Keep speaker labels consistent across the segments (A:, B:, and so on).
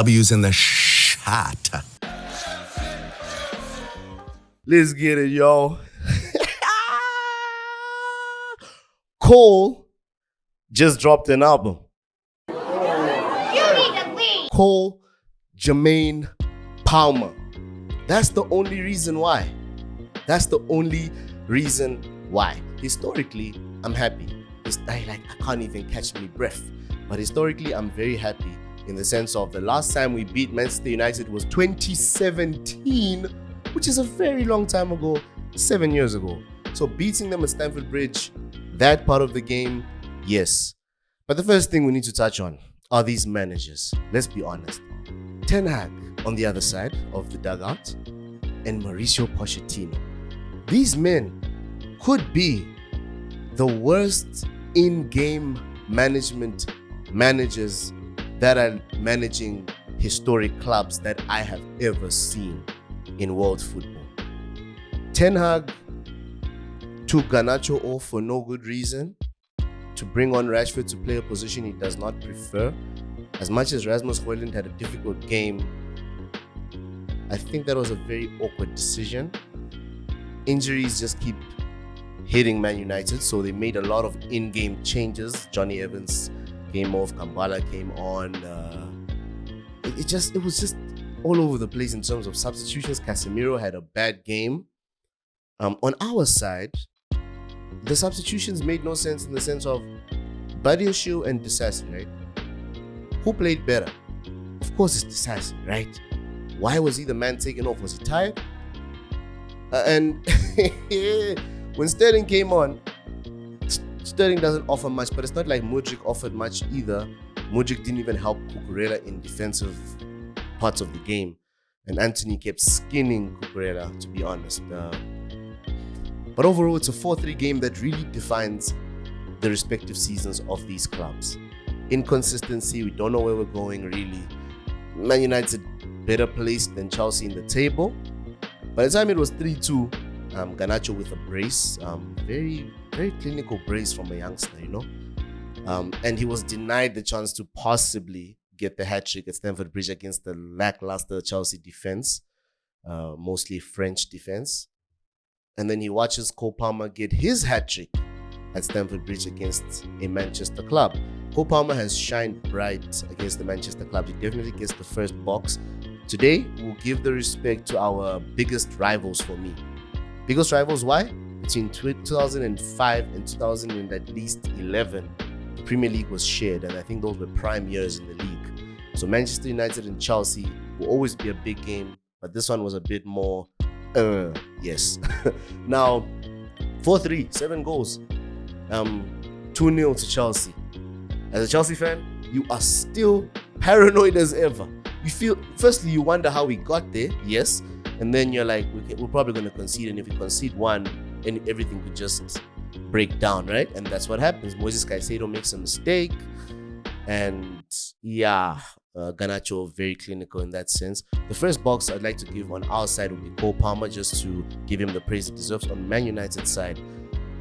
A: W's in the shot.
B: Let's get it, y'all. Cole just dropped an album.
C: You need to leave.
B: Cole Jermaine Palmer. That's the only reason why. That's the only reason why. Historically, I'm happy. I can't even catch my breath. But historically, I'm very happy in the sense of the last time we beat Manchester United was 2017, which is a very long time ago, 7 years ago. So beating them at Stamford Bridge, that part of the game, yes. But the first thing we need to touch on are these managers. Let's be honest. Ten Hag on the other side of the dugout and Mauricio Pochettino. These men could be the worst in-game managers that are managing historic clubs that I have ever seen in world football. Ten Hag took Garnacho off for no good reason to bring on Rashford to play a position he does not prefer. As much as Rasmus Højlund had a difficult game, I think that was a very awkward decision. Injuries just keep hitting Man United, so they made a lot of in-game changes. Johnny Evans came off, Kambala came on. It was just all over the place in terms of substitutions. Casemiro had a bad game. On our side, the substitutions made no sense in the sense of Badiashile and Disasi, right? Who played better? Of course it's Disasi, right? Why was he the man taken off? Was he tired? And when Sterling came on, Sterling doesn't offer much, but it's not like Mudryk offered much either. Mudryk didn't even help Cucurella in defensive parts of the game. And Anthony kept skinning Cucurella, to be honest. But overall, it's a 4-3 game that really defines the respective seasons of these clubs. Inconsistency, we don't know where we're going really. Man United better placed than Chelsea in the table. By the time it was 3-2, Garnacho with a brace, very, very clinical brace from a youngster, you know. And he was denied the chance to possibly get the hat-trick at Stamford Bridge against the lackluster Chelsea defense, mostly French defense. And then he watches Cole Palmer get his hat-trick at Stamford Bridge against a Manchester club. Cole Palmer has shined bright against the Manchester club. He definitely gets the first box. Today, we'll give the respect to our biggest rivals for me. Biggest rivals, why? Between 2005 and 2011, the Premier League was shared, and I think those were prime years in the league. So Manchester United and Chelsea will always be a big game, but this one was a bit more, yes. Now, 4-3, 7 goals, 2-0 to Chelsea. As a Chelsea fan, you are still paranoid as ever. You feel, firstly, you wonder how we got there, yes, and then you're like, we're probably going to concede, and if we concede one, then everything could just break down, right? And that's what happens. Moises Caicedo makes a mistake, and yeah, Garnacho very clinical in that sense. The first box I'd like to give on our side would be Cole Palmer, just to give him the praise he deserves. On Man United side,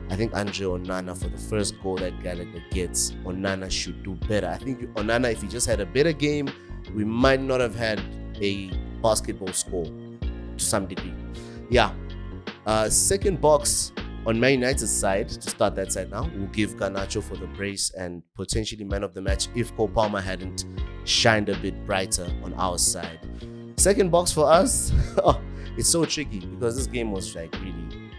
B: I think Andre Onana, for the first goal that Gallagher gets, Onana should do better. I think Onana, if he just had a better game, we might not have had a basketball score to some degree. Yeah. Second box on Man United's side, to start that side now, we'll give Garnacho for the brace and potentially man of the match if Cole Palmer hadn't shined a bit brighter on our side. Second box for us, it's so tricky because this game was like really,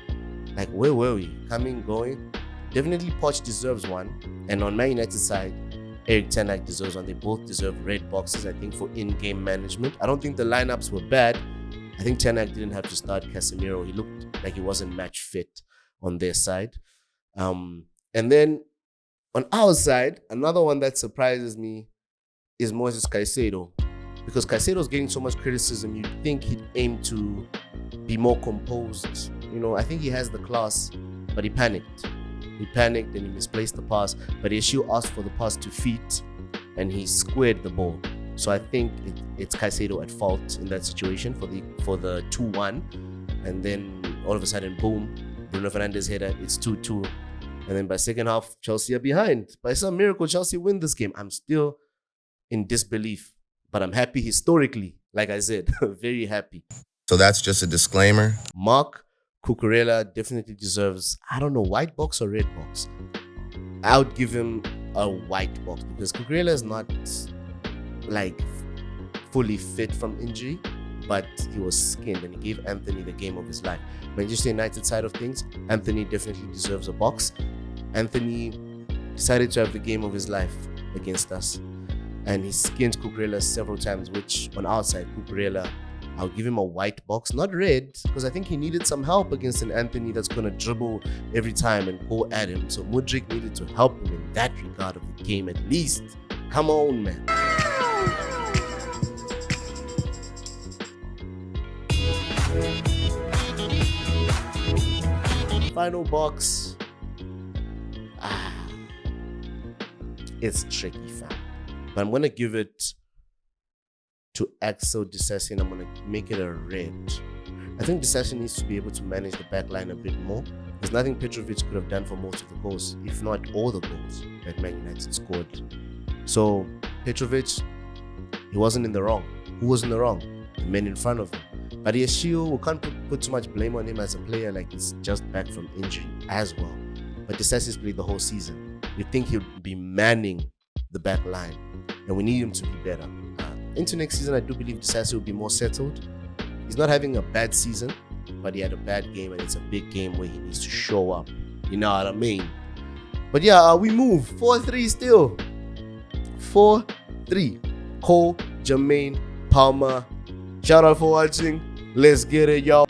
B: like where were we? Coming, going? Definitely Poch deserves one. And on Man United's side, Erik ten Hag deserves one. They both deserve red boxes, I think, for in-game management. I don't think the lineups were bad. I think ten Hag didn't have to start Casemiro. He looked like he wasn't match fit on their side. And then on our side, another one that surprises me is Moises Caicedo. Because Caicedo's getting so much criticism, you'd think he'd aim to be more composed. You know, I think he has the class, but he panicked. He panicked and he misplaced the pass, but Yeshua asked for the pass to feet and he squared the ball. So I think it's Caicedo at fault in that situation for the 2-1. And then all of a sudden, boom, Bruno Fernandes header, it's 2-2. And then by second half, Chelsea are behind. By some miracle, Chelsea win this game. I'm still in disbelief. But I'm happy historically, like I said, very happy.
A: So that's just a disclaimer.
B: Mark Cucurella definitely deserves, I don't know, white box or red box. I would give him a white box because Cucurella is not like fully fit from injury, but he was skinned and he gave Anthony the game of his life. Manchester United side of things, Anthony definitely deserves a box. Anthony decided to have the game of his life against us, and he skinned Cucurella several times, which on our side, Cucurella, I'll give him a white box, not red, because I think he needed some help against an Anthony that's going to dribble every time and go at him. So Mudryk needed to help him in that regard of the game at least. Come on, man. Final box. It's tricky, fam. But I'm going to give it to Axel Disasi, and I'm going to make it a red. I think Disasi needs to be able to manage the back line a bit more. There's nothing Petrovic could have done for most of the goals, if not all the goals that Man United scored. So Petrovic, he wasn't in the wrong. Who was in the wrong? The men in front of him. But Yeshio, we can't put too much blame on him as a player, like he's just back from injury as well. But Disasi's played the whole season. You'd think he'll be manning the back line, and we need him to be better. Into next season, I do believe Disasi will be more settled. He's not having a bad season, but he had a bad game, and it's a big game where he needs to show up. You know what I mean? But yeah, we move 4-3 still. 4-3. Cole, Jermaine, Palmer. Shout out for watching. Let's get it, y'all.